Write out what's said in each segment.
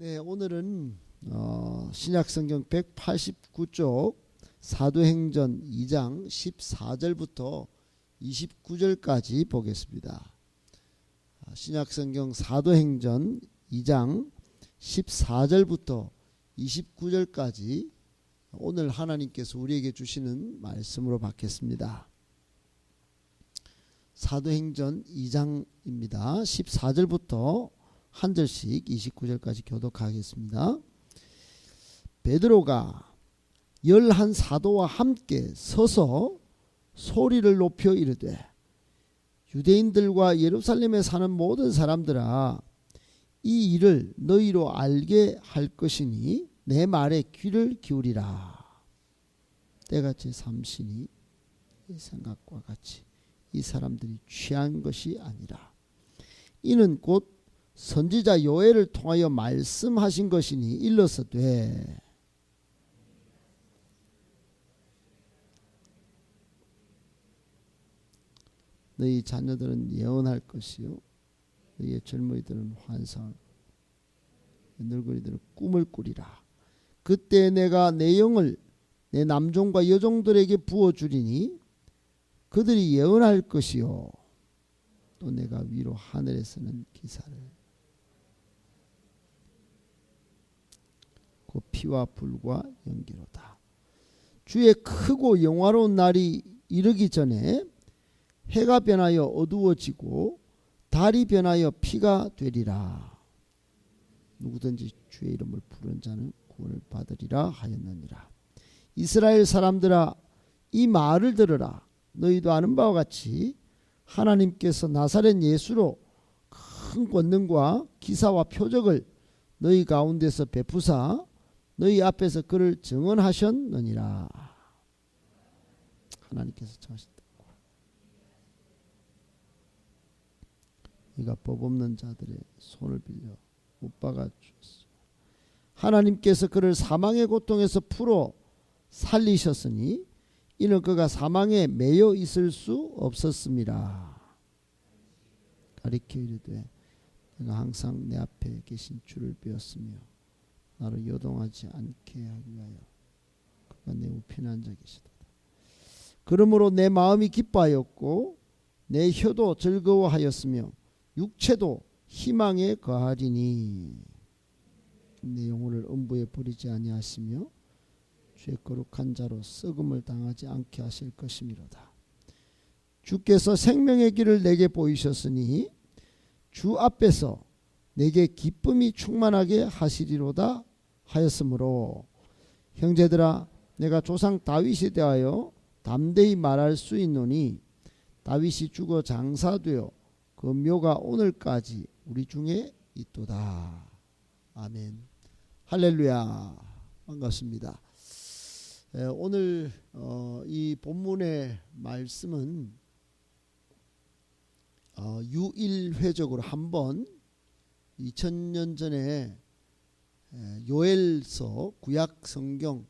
네, 오늘은 신약성경 189쪽 사도행전 2장 14절부터 29절까지 보겠습니다. 신약성경 사도행전 2장 14절부터 29절까지 오늘 하나님께서 우리에게 주시는 말씀으로 받겠습니다. 사도행전 2장입니다. 14절부터 한 절씩 29절까지 교독하겠습니다. 베드로가 11 사도와 함께 서서 소리를 높여 이르되 유대인들과 예루살렘에 사는 모든 사람들아, 이 일을 너희로 알게 할 것이니 내 말에 귀를 기울이라. 때가 제3시니 이 생각과 같이 이 사람들이 취한 것이 아니라 이는 곧 선지자 요엘을 통하여 말씀하신 것이니 일러서되 너희 자녀들은 예언할 것이요 너희의 젊은이들은 환상을, 늙은이들은 꿈을 꾸리라. 그때 내가 내 영을 내 남종과 여종들에게 부어주리니 그들이 예언할 것이요 또 내가 위로 하늘에서는 기사를 그 피와 불과 연기로다. 주의 크고 영화로운 날이 이르기 전에 해가 변하여 어두워지고 달이 변하여 피가 되리라. 누구든지 주의 이름을 부르는 자는 구원을 받으리라 하였느니라. 이스라엘 사람들아, 이 말을 들으라. 너희도 아는 바와 같이 하나님께서 나사렛 예수로 큰 권능과 기사와 표적을 너희 가운데서 베푸사 너희 앞에서 그를 증언하셨느니라. 하나님께서 정하셨다. 이가 법 없는 자들의 손을 빌려 못 박아 주었어. 하나님께서 그를 사망의 고통에서 풀어 살리셨으니 이는 그가 사망에 매여 있을 수 없었습니다. 가리켜 이르되 내가 항상 내 앞에 계신 주를 배웠으며 나를 요동하지 않게 하기 위하여 그가 내 우편에 앉아 계시도다. 그러므로 내 마음이 기뻐하였고 내 혀도 즐거워하였으며 육체도 희망에 거하리니 내 영혼을 음부에 버리지 아니하시며 주의 거룩한 자로 썩음을 당하지 않게 하실 것이미로다. 주께서 생명의 길을 내게 보이셨으니 주 앞에서 내게 기쁨이 충만하게 하시리로다 하였으므로 형제들아, 내가 조상 다윗에 대하여 담대히 말할 수 있노니 다윗이 죽어 장사되어 그 묘가 오늘까지 우리 중에 있도다. 아멘. 할렐루야. 반갑습니다. 오늘 이 본문의 말씀은 유일회적으로 한번 2000년 전에 요엘서 구약 성경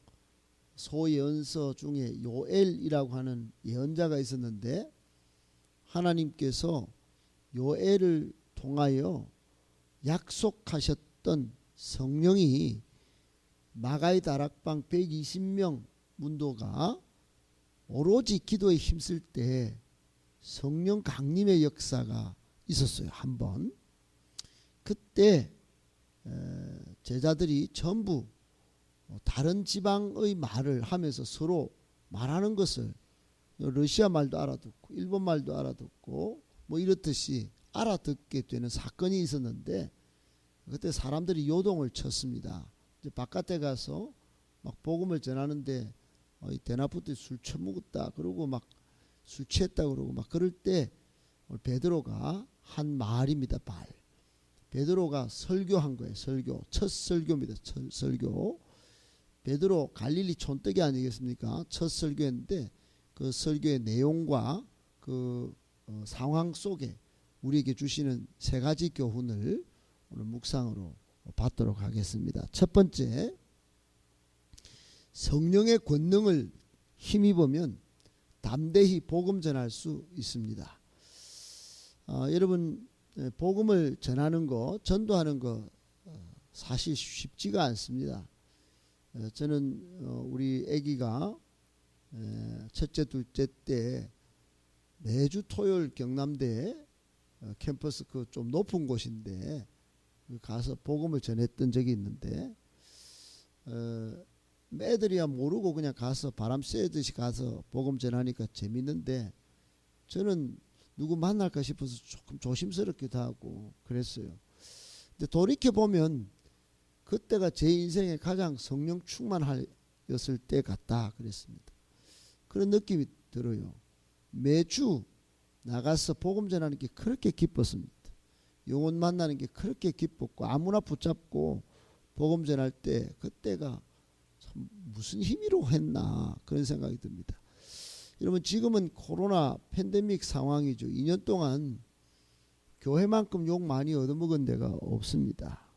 소예언서 중에 요엘이라고 하는 예언자가 있었는데 하나님께서 요엘을 통하여 약속하셨던 성령이 마가의 다락방 120명 문도가 오로지 기도에 힘쓸 때 성령 강림의 역사가 있었어요. 한번 그때 제자들이 전부 다른 지방의 말을 하면서 서로 말하는 것을 러시아 말도 알아듣고 일본 말도 알아듣고 뭐 이렇듯이 알아듣게 되는 사건이 있었는데 그때 사람들이 요동을 쳤습니다. 이제 바깥에 가서 막 복음을 전하는데 대낮부터 술 처먹었다 그러고 막 술 취했다 그러고 막 그럴 때 베드로가 한 말입니다. 말. 베드로가 설교한 거예요. 설교. 첫 설교입니다. 첫 설교. 베드로 갈릴리 촌뜨기 아니겠습니까? 첫 설교했는데 그 설교의 내용과 그 상황 속에 우리에게 주시는 세 가지 교훈을 오늘 묵상으로 받도록 하겠습니다. 첫 번째, 성령의 권능을 힘입으면 담대히 복음 전할 수 있습니다. 여러분 복음을 전하는 거, 전도하는 거 사실 쉽지가 않습니다. 저는 우리 아기가 첫째 둘째 때 매주 토요일 경남대 캠퍼스 그 좀 높은 곳인데 가서 복음을 전했던 적이 있는데 애들이야 모르고 그냥 가서 바람 쐬듯이 가서 복음 전하니까 재밌는데 저는 누구 만날까 싶어서 조금 조심스럽기도 하고 그랬어요. 근데 돌이켜 보면 그때가 제 인생에 가장 성령 충만하였을 때 같다 그랬습니다. 그런 느낌이 들어요. 매주 나가서 복음 전하는 게 그렇게 기뻤습니다. 영혼 만나는 게 그렇게 기뻤고 아무나 붙잡고 복음 전할 때 그때가 참 무슨 힘이로 했나 그런 생각이 듭니다. 여러분 지금은 코로나 팬데믹 상황이죠. 2년 동안 교회만큼 욕 많이 얻어먹은 데가 없습니다.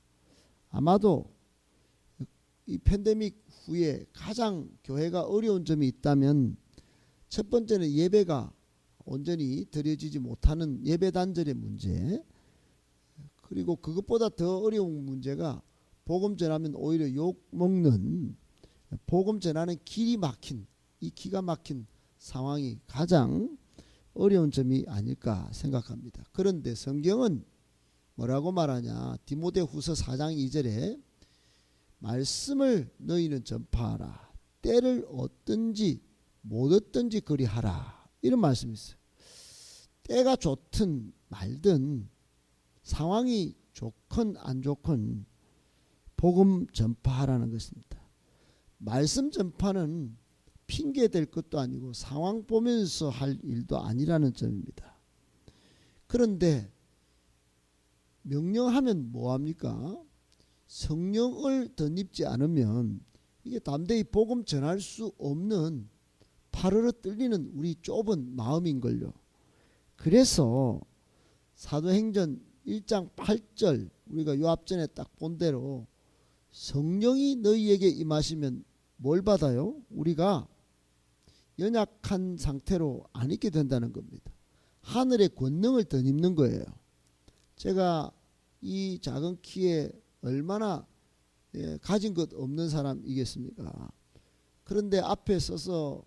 아마도 이 팬데믹 후에 가장 교회가 어려운 점이 있다면 첫 번째는 예배가 온전히 드려지지 못하는 예배 단절의 문제, 그리고 그것보다 더 어려운 문제가 복음 전하면 오히려 욕 먹는 복음 전하는 길이 막힌 이 기가 막힌 상황이 가장 어려운 점이 아닐까 생각합니다. 그런데 성경은 뭐라고 말하냐? 디모데후서 4장 2절에 말씀을 너희는 전파하라. 때를 얻든지 못 얻든지 그리하라. 이런 말씀이 있어요. 때가 좋든 말든 상황이 좋건 안 좋건 복음 전파하라는 것입니다. 말씀 전파는 핑계 댈 것도 아니고 상황 보면서 할 일도 아니라는 점입니다. 그런데 명령하면 뭐합니까? 성령을 덧입지 않으면 이게 담대히 복음 전할 수 없는 파르르 떨리는 우리 좁은 마음인걸요. 그래서 사도행전 1장 8절 우리가 요 앞전에 딱 본 대로 성령이 너희에게 임하시면 뭘 받아요? 우리가 연약한 상태로 안 있게 된다는 겁니다. 하늘의 권능을 덧입는 거예요. 제가 이 작은 키에 얼마나 가진 것 없는 사람이겠습니까? 그런데 앞에 서서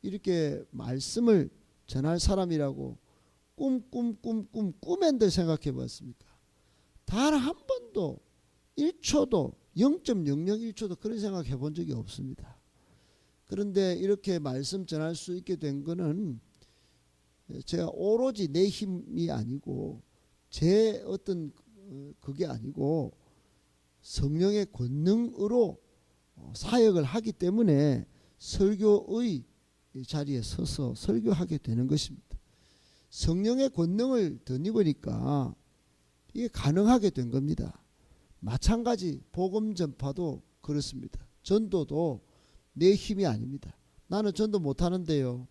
이렇게 말씀을 전할 사람이라고 꿈엔들 생각해 봤습니까? 단 한 번도 1초도 0.001초도 그런 생각해 본 적이 없습니다. 그런데 이렇게 말씀 전할 수 있게 된 거는 제가 오로지 내 힘이 아니고 제 어떤 그게 아니고 성령의 권능으로 사역을 하기 때문에 설교의 자리에 서서 설교하게 되는 것입니다. 성령의 권능을 덧입으니까 이게 가능하게 된 겁니다. 마찬가지 복음 전파도 그렇습니다. 전도도 내 힘이 아닙니다. 나는 전도 못하는데요.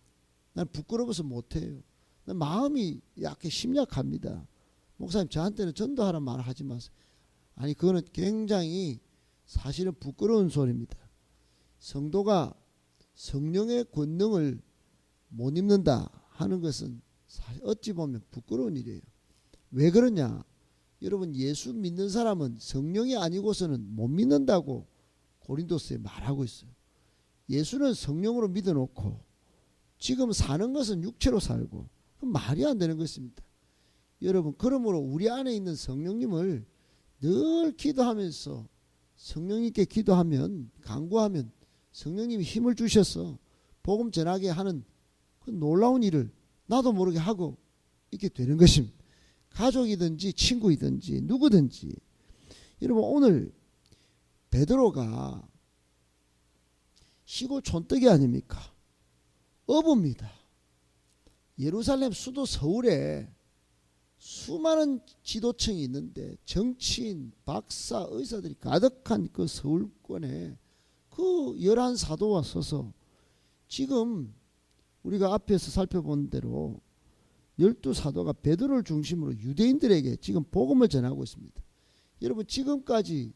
나는 부끄러워서 못해요. 마음이 약해 심약합니다. 목사님 저한테는 전도하라는 말 하지 마세요. 아니 그거는 굉장히 사실은 부끄러운 소리입니다. 성도가 성령의 권능을 못 입는다 하는 것은 사실 어찌 보면 부끄러운 일이에요. 왜 그러냐? 여러분 예수 믿는 사람은 성령이 아니고서는 못 믿는다고 고린도서에 말하고 있어요. 예수는 성령으로 믿어놓고 지금 사는 것은 육체로 살고 그럼 말이 안 되는 것입니다. 여러분 그러므로 우리 안에 있는 성령님을 늘 기도하면서 성령님께 기도하면 간구하면 성령님이 힘을 주셔서 복음 전하게 하는 그 놀라운 일을 나도 모르게 하고 있게 되는 것입니다. 가족이든지 친구이든지 누구든지. 여러분 오늘 베드로가 시골 촌뜨기 아닙니까? 어부입니다. 예루살렘 수도 서울에 수많은 지도층이 있는데 정치인, 박사, 의사들이 가득한 그 서울권에 그 11사도와 서서 지금 우리가 앞에서 살펴본 대로 12사도가 베드로를 중심으로 유대인들에게 지금 복음을 전하고 있습니다. 여러분 지금까지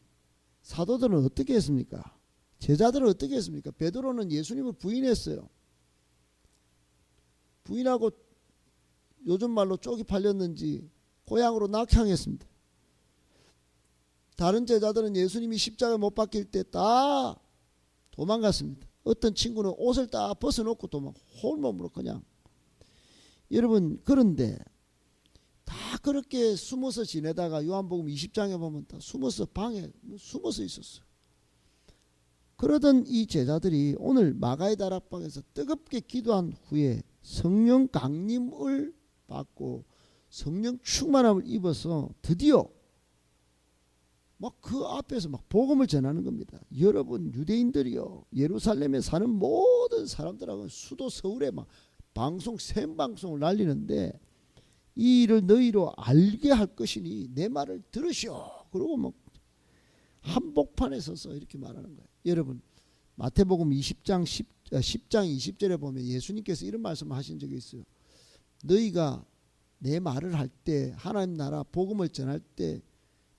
사도들은 어떻게 했습니까? 제자들은 어떻게 했습니까? 베드로는 예수님을 부인했어요. 부인하고 요즘 말로 쪽이 팔렸는지 고향으로 낙향했습니다. 다른 제자들은 예수님이 십자가에 못 박힐 때 다 도망갔습니다. 어떤 친구는 옷을 다 벗어놓고 홀몸으로 그냥. 여러분, 그런데 다 그렇게 숨어서 지내다가 요한복음 20장에 보면 다 숨어서 방에 숨어서 있었어요. 그러던 이 제자들이 오늘 마가의 다락방에서 뜨겁게 기도한 후에 성령 강림을 받고 성령 충만함을 입어서 드디어 막 그 앞에서 막 복음을 전하는 겁니다. 여러분, 유대인들이요, 예루살렘에 사는 모든 사람들하고 수도 서울에 막 생방송을 날리는데 이 일을 너희로 알게 할 것이니 내 말을 들으시오. 그러고 막 한복판에 서서 이렇게 말하는 거예요. 여러분, 마태복음 10장 20절에 보면 예수님께서 이런 말씀을 하신 적이 있어요. 너희가 내 말을 할 때, 하나님 나라 복음을 전할 때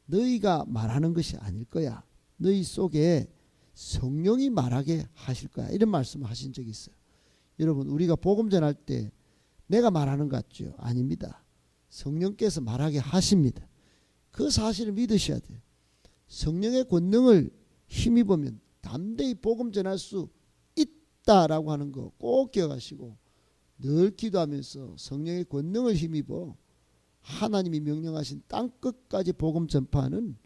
너희가 말하는 것이 아닐 거야. 너희 속에 성령이 말하게 하실 거야. 이런 말씀을 하신 적이 있어요. 여러분, 우리가 복음 전할 때 내가 말하는 것 같죠? 아닙니다. 성령께서 말하게 하십니다. 그 사실을 믿으셔야 돼요. 성령의 권능을 힘입으면 담대히 복음 전할 수 있다라고 하는 거 꼭 기억하시고 늘 기도하면서 성령의 권능을 힘입어 하나님이 명령하신 땅끝까지 복음 전파하는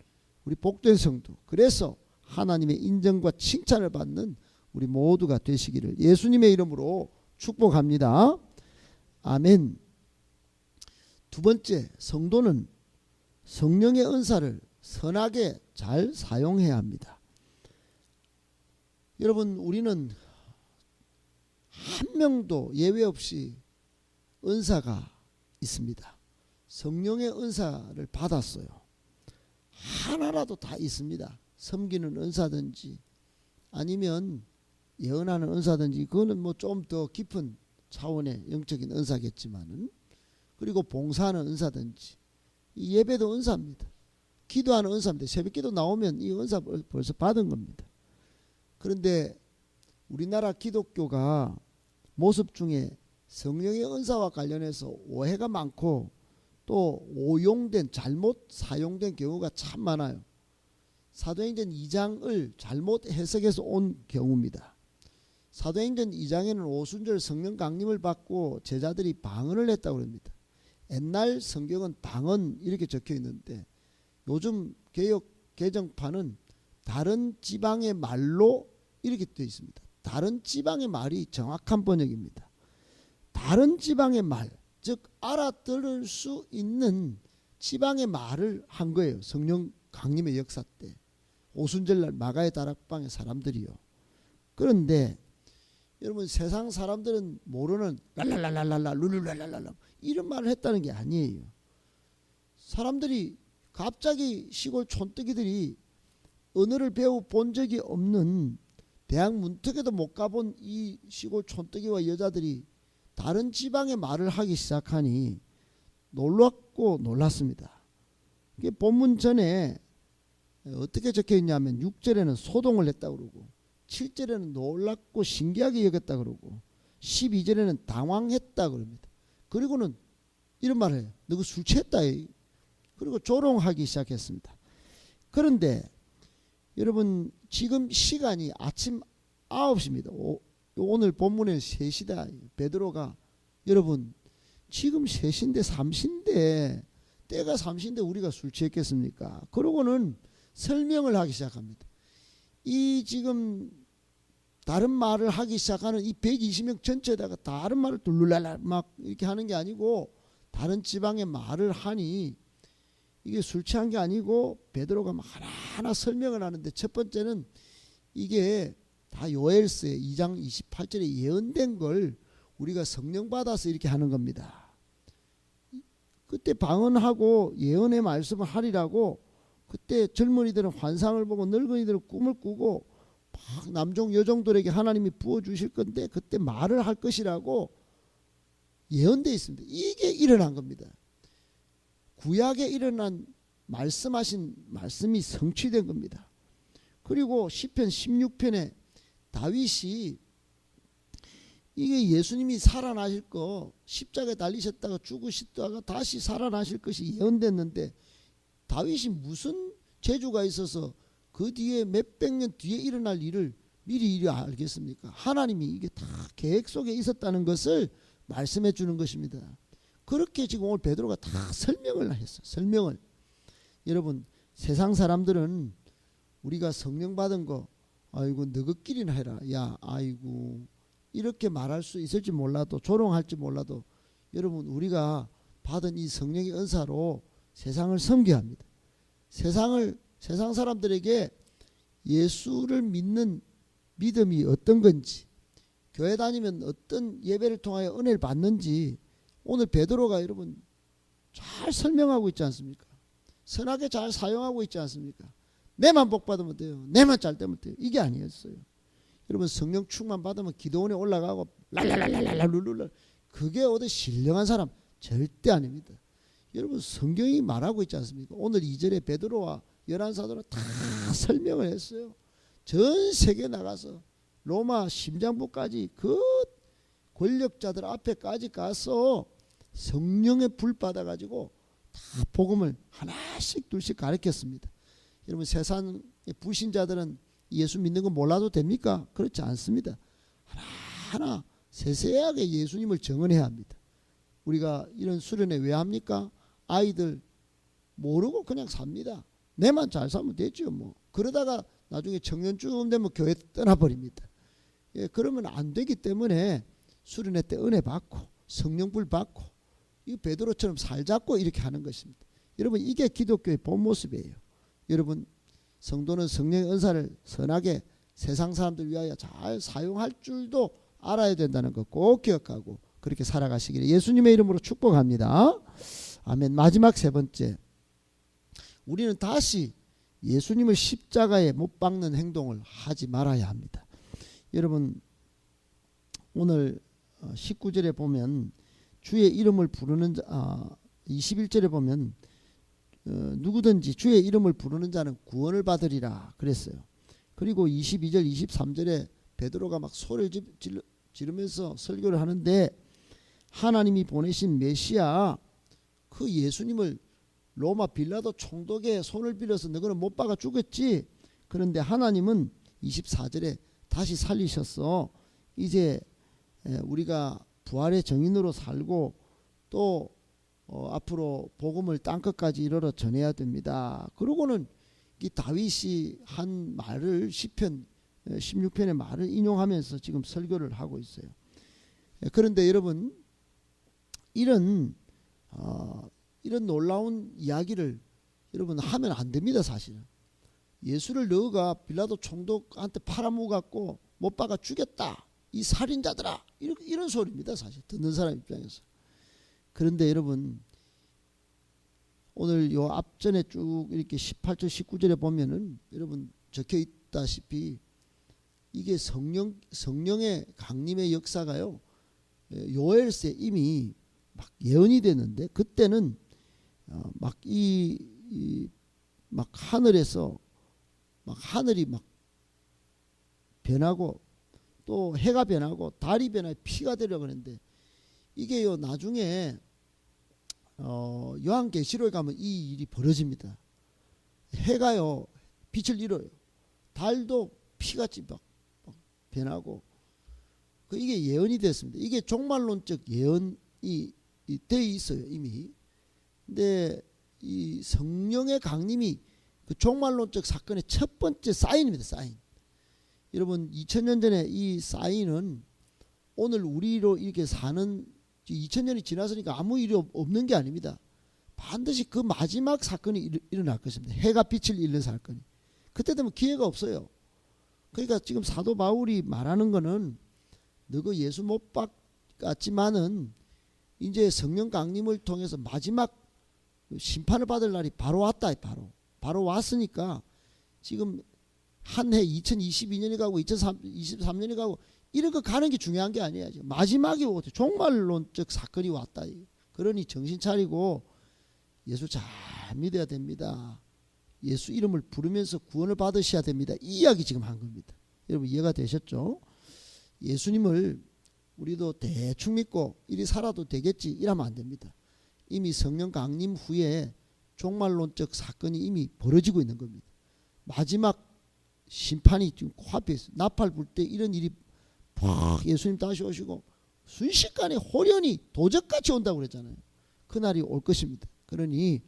우리 복된 성도, 그래서 하나님의 인정과 칭찬을 받는 우리 모두가 되시기를 예수님의 이름으로 축복합니다. 아멘. 두 번째, 성도는 성령의 은사를 선하게 잘 사용해야 합니다. 여러분, 우리는 한 명도 예외 없이 은사가 있습니다. 성령의 은사를 받았어요. 하나라도 다 있습니다. 섬기는 은사든지 아니면 예언하는 은사든지, 그거는 뭐 좀 더 깊은 차원의 영적인 은사겠지만은, 그리고 봉사하는 은사든지, 이 예배도 은사입니다. 기도하는 은사입니다. 새벽기도 나오면 이 은사 벌써 받은 겁니다. 그런데 우리나라 기독교가 모습 중에 성령의 은사와 관련해서 오해가 많고 또 오용된, 잘못 사용된 경우가 참 많아요. 사도행전 2장을 잘못 해석해서 온 경우입니다. 사도행전 2장에는 오순절 성령 강림을 받고 제자들이 방언을 했다고 합니다. 옛날 성경은 방언 이렇게 적혀 있는데 요즘 개역 개정판은 다른 지방의 말로 이렇게 되어 있습니다. 다른 지방의 말이 정확한 번역입니다. 다른 지방의 말, 즉 알아들을 수 있는 지방의 말을 한 거예요. 성령 강림의 역사 때 오순절날 마가의 다락방의 사람들이요. 그런데 여러분, 세상 사람들은 모르는 랄랄랄랄랄라 룰룰랄랄랄라 이런 말을 했다는 게 아니에요. 사람들이 갑자기 시골 촌뜨기들이 언어를 배워 본 적이 없는 대학 문턱에도 못 가본 이 시골 촌뜨기와 여자들이 다른 지방의 말을 하기 시작하니 놀랍고 놀랐습니다. 이게 본문 전에 어떻게 적혀 있냐면 6절에는 소동을 했다고 그러고 7절에는 놀랍고 신기하게 여겼다 그러고 12절에는 당황했다 그럽니다. 그리고는 이런 말을 해요. 너가 술 취했다. 그리고 조롱하기 시작했습니다. 그런데 여러분, 지금 시간이 아침 9시입니다. 오늘 본문에 3시다. 베드로가 여러분 지금 3시인데 3시인데 때가 3시인데 우리가 술 취했겠습니까? 그러고는 설명을 하기 시작합니다. 이 지금 다른 말을 하기 시작하는 이 120명 전체에다가 다른 말을 둘룰랄라 막 이렇게 하는 게 아니고 다른 지방의 말을 하니 이게 술 취한 게 아니고 베드로가 막 하나하나 설명을 하는데, 첫 번째는 이게 다 요엘서의 2장 28절에 예언된 걸 우리가 성령 받아서 이렇게 하는 겁니다. 그때 방언하고 예언의 말씀을 하리라고 그때 젊은이들은 환상을 보고 늙은이들은 꿈을 꾸고 막 남종 여종들에게 하나님이 부어주실 건데 그때 말을 할 것이라고 예언되어 있습니다. 이게 일어난 겁니다. 구약에 일어난 말씀하신 말씀이 성취된 겁니다. 그리고 시편 16편에 다윗이 이게 예수님이 살아나실 거, 십자가에 달리셨다가 죽으셨다가 다시 살아나실 것이 예언됐는데 다윗이 무슨 재주가 있어서 그 뒤에 몇백 년 뒤에 일어날 일을 미리 알겠습니까? 하나님이 이게 다 계획 속에 있었다는 것을 말씀해 주는 것입니다. 그렇게 지금 오늘 베드로가 다 설명을 했어요. 설명을. 여러분, 세상 사람들은 우리가 성령 받은 거 아이고 너희끼리나 해라. 야 아이고 이렇게 말할 수 있을지 몰라도, 조롱할지 몰라도, 여러분 우리가 받은 이 성령의 은사로 세상을 섬겨야 합니다. 세상 사람들에게 예수를 믿는 믿음이 어떤 건지, 교회 다니면 어떤 예배를 통하여 은혜를 받는지 오늘 베드로가 여러분 잘 설명하고 있지 않습니까? 선하게 잘 사용하고 있지 않습니까? 내만 복 받으면 돼요. 내만 잘 되면 돼요. 이게 아니었어요. 여러분 성령 충만 받으면 기도원에 올라가고 랄랄랄랄랄 룰룰랄, 그게 어디 신령한 사람 절대 아닙니다. 여러분 성경이 말하고 있지 않습니까? 오늘 2절에 베드로와 열한 사도는 다 설명을 했어요. 전 세계 나가서 로마 심장부까지 그 권력자들 앞에까지 가서 성령의 불 받아가지고 다 복음을 하나씩 둘씩 가르쳤습니다. 여러분 세상의 불신자들은 예수 믿는 거 몰라도 됩니까? 그렇지 않습니다. 하나하나 세세하게 예수님을 증언해야 합니다. 우리가 이런 수련회 왜 합니까? 아이들 모르고 그냥 삽니다. 내만 잘 살면 되죠 뭐. 그러다가 나중에 청년쯤 되면 교회 떠나버립니다. 예, 그러면 안 되기 때문에 수련회 때 은혜 받고 성령불 받고 이 베드로처럼 살자고 이렇게 하는 것입니다. 여러분 이게 기독교의 본 모습이에요. 여러분 성도는 성령의 은사를 선하게 세상 사람들 위하여 잘 사용할 줄도 알아야 된다는 거 꼭 기억하고 그렇게 살아가시기를 예수님의 이름으로 축복합니다. 아멘. 마지막 세 번째, 우리는 다시 예수님을 십자가에 못 박는 행동을 하지 말아야 합니다. 여러분 오늘 19절에 보면 주의 이름을 부르는 21절에 보면 누구든지 주의 이름을 부르는 자는 구원을 받으리라 그랬어요. 그리고 22절 23절에 베드로가 막 소리를 지르면서 설교를 하는데 하나님이 보내신 메시아 그 예수님을 로마 빌라도 총독의 손을 빌어서 너희는 못 박아 죽였지. 그런데 하나님은 24절에 다시 살리셨어. 이제 우리가 부활의 정인으로 살고 또 앞으로 복음을 땅끝까지 이르러 전해야 됩니다. 그러고는 이 다윗이 한 말을 시편 16편의 말을 인용하면서 지금 설교를 하고 있어요. 그런데 여러분 이런 놀라운 이야기를 여러분 하면 안 됩니다. 사실은 예수를 너가 빌라도 총독한테 팔아먹었고 못 박아 죽였다 이 살인자들아 이런 소리입니다. 사실 듣는 사람 입장에서. 그런데 여러분 오늘 요 앞전에 쭉 이렇게 18절 19절에 보면은 여러분 적혀 있다시피 이게 성령의 강림의 역사가요 요엘세 이미 막 예언이 됐는데 그때는 막 하늘에서 막 하늘이 막 변하고 또 해가 변하고 달이 변하고 피가 되려 그러는데 이게요 나중에 요한계시록에 가면 이 일이 벌어집니다. 해가요 빛을 잃어요. 달도 피같이 막 변하고 이게 예언이 됐습니다. 이게 종말론적 예언이 돼 있어요 이미. 근데 이 성령의 강림이 그 종말론적 사건의 첫 번째 사인입니다. 사인. 여러분 2000년 전에 이 사인은 오늘 우리로 이렇게 사는 2000년이 지났으니까 아무 일이 없는 게 아닙니다. 반드시 그 마지막 사건이 일어날 것입니다. 해가 빛을 잃는 사건이. 그때 되면 기회가 없어요. 그러니까 지금 사도 바울이 말하는 거는 너가 예수 못 받았지만은 이제 성령 강림을 통해서 마지막 심판을 받을 날이 바로 왔다. 바로 왔으니까 지금 한 해 2022년이 가고 2023년이 가고 이런 거 가는 게 중요한 게 아니야. 마지막이 오고 종말론적 사건이 왔다. 그러니 정신 차리고 예수 잘 믿어야 됩니다. 예수 이름을 부르면서 구원을 받으셔야 됩니다. 이 이야기 지금 한 겁니다. 여러분 이해가 되셨죠? 예수님을 우리도 대충 믿고 이리 살아도 되겠지 이러면 안 됩니다. 이미 성령 강림 후에 종말론적 사건이 이미 벌어지고 있는 겁니다. 마지막 심판이 지금 코앞에 있어요. 나팔 불 때 이런 일이 팍 예수님 다시 오시고 순식간에 호련히 도적같이 온다고 그랬잖아요. 그날이 올 것입니다. 그러니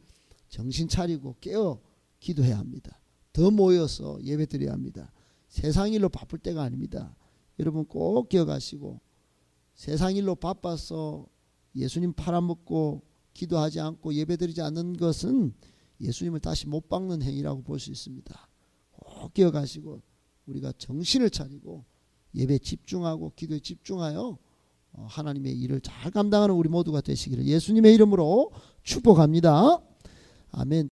정신 차리고 깨어 기도해야 합니다. 더 모여서 예배 드려야 합니다. 세상 일로 바쁠 때가 아닙니다. 여러분 꼭 기억하시고 세상 일로 바빠서 예수님 팔아먹고 기도하지 않고 예배드리지 않는 것은 예수님을 다시 못 박는 행위라고 볼 수 있습니다. 꼭 기억하시고 우리가 정신을 차리고 예배에 집중하고 기도에 집중하여 하나님의 일을 잘 감당하는 우리 모두가 되시기를 예수님의 이름으로 축복합니다. 아멘.